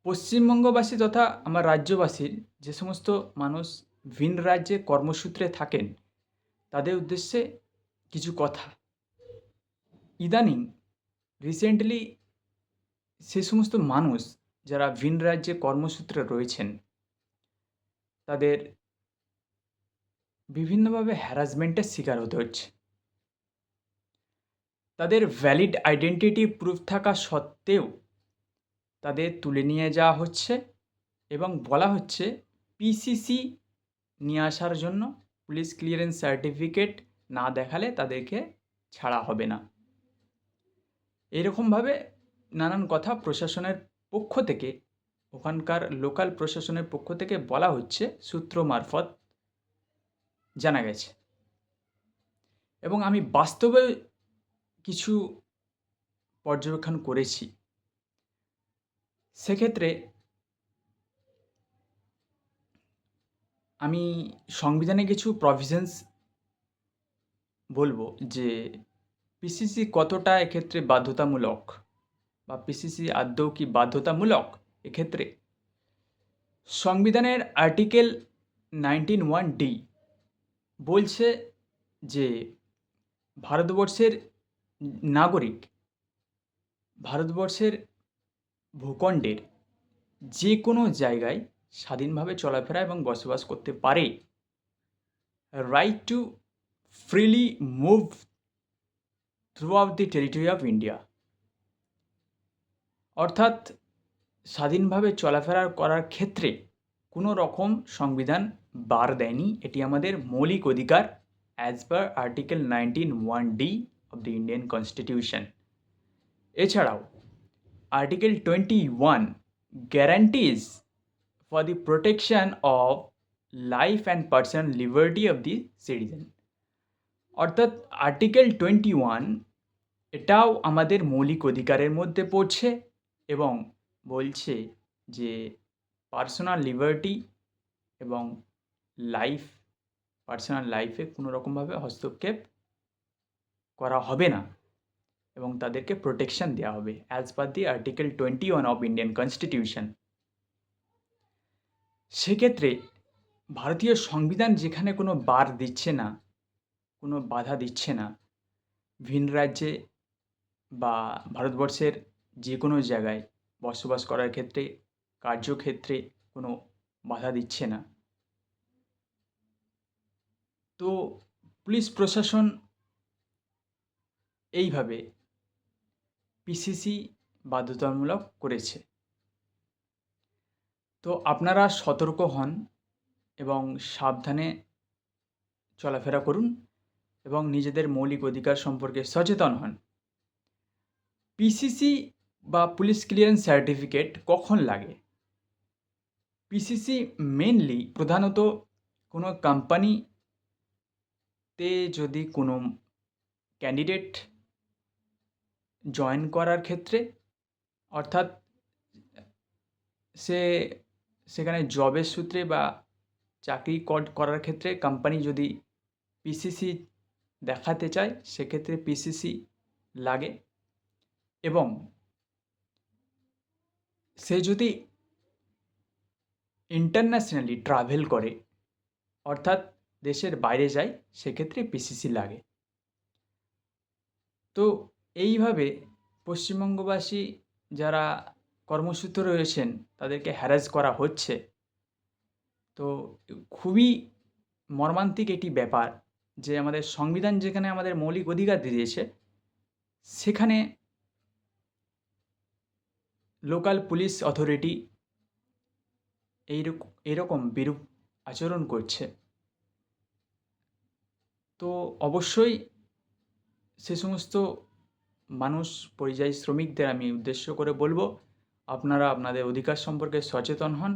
পশ্চিমবঙ্গবাসী তথা আমার রাজ্যবাসীর যে সমস্ত মানুষ ভিন রাজ্যে কর্মসূত্রে থাকেন, তাদের উদ্দেশ্যে কিছু কথা। ইদানিং রিসেন্টলি সে সমস্ত মানুষ যারা ভিন রাজ্যে কর্মসূত্রে রয়েছেন, তাদের বিভিন্নভাবে হ্যারাসমেন্টের শিকার হতে হচ্ছে। তাদের ভ্যালিড আইডেন্টিটি প্রুফ থাকা সত্ত্বেও তাদের তুলে নিয়ে যাওয়া হচ্ছে এবং বলা হচ্ছে পিসিসি নিয়ে আসার জন্য পুলিশ ক্লিয়ারেন্স সার্টিফিকেট না দেখালে তাদেরকে ছাড়া হবে না। এরকমভাবে নানান কথা প্রশাসনের পক্ষ থেকে, ওখানকার লোকাল প্রশাসনের পক্ষ থেকে বলা হচ্ছে, সূত্র মারফত জানা গেছে। এবং আমি বাস্তবে কিছু পর্যবেক্ষণ করেছি। সেক্ষেত্রে আমি সংবিধানে কিছু প্রভিশনস বলবো যে পিসিসি কতটা এক্ষেত্রে বাধ্যতামূলক, বা পিসিসি আদৌ কি বাধ্যতামূলক এক্ষেত্রে। সংবিধানের আর্টিকেল 19(1)(d) বলছে যে ভারতবর্ষের নাগরিক ভারতবর্ষের ভূখণ্ডের যে কোনো জায়গায় স্বাধীনভাবে চলাফেরা এবং বসবাস করতে পারে। Right two freely move through out the territory of India. অর্থাৎ স্বাধীনভাবে চলাফেরা করার ক্ষেত্রে কোনো রকম সংবিধান বার দেয়নি। এটি আমাদের মৌলিক অধিকার as per article 19(1)(d) of the Indian constitution. এছাড়াও article 21 guarantees for the protection of life and personal liberty of the citizen. অর্থাৎ আর্টিকেল 21 এটাও আমাদের মৌলিক অধিকারের মধ্যে পড়ছে এবং বলছে যে পার্সোনাল লিবার্টি এবং পার্সোনাল লাইফে কোনো রকমভাবে হস্তক্ষেপ করা হবে না এবং তাদেরকে প্রোটেকশন দেওয়া হবে as per the article 21 of Indian constitution. সেক্ষেত্রে ভারতীয় সংবিধান যেখানে কোনো বার দিচ্ছে না, কোনো বাধা দিচ্ছে না, ভিন রাজ্যে বা ভারতবর্ষের যে কোনো জায়গায় বসবাস করার ক্ষেত্রে, কার্যক্ষেত্রে কোনো বাধা দিচ্ছে না, তো পুলিশ প্রশাসন এইভাবে পিসিসি বাধ্যতামূলক করেছে। তো আপনারা সতর্ক হন এবং সাবধানে চলাফেরা করুন এবং নিজেদের মৌলিক অধিকার সম্পর্কে সচেতন হন। পিসিসি বা পুলিশ ক্লিয়ারেন্স সার্টিফিকেট কখন লাগে? পিসিসি মেনলি প্রধানত কোনো কোম্পানিতে যদি কোনো ক্যান্ডিডেট জয়েন করার ক্ষেত্রে, অর্থাৎ সেখানে জবের সূত্রে বা চাকরি করার ক্ষেত্রে কোম্পানি যদি পিসিসি দেখাতে চায়, সেক্ষেত্রে পিসিসি লাগে। এবং সে যদি ইন্টারন্যাশনালি ট্রাভেল করে, অর্থাৎ দেশের বাইরে যায়, সেক্ষেত্রে পিসিসি লাগে। তো এইভাবে পশ্চিমবঙ্গবাসী যারা কর্মসূত্রে রয়েছেন তাদেরকে হ্যারাস করা হচ্ছে। তো খুবই মর্মান্তিক একটি ব্যাপার যে আমাদের সংবিধান যেখানে আমাদের মৌলিক অধিকার দিয়েছে, সেখানে লোকাল পুলিশ অথরিটি এরকম বিরূপ আচরণ করছে। তো অবশ্যই সে সমস্ত মানুষ, পরিযায়ী শ্রমিকদের আমি উদ্দেশ্য করে বলবো, আপনারা আপনাদের অধিকার সম্পর্কে সচেতন হন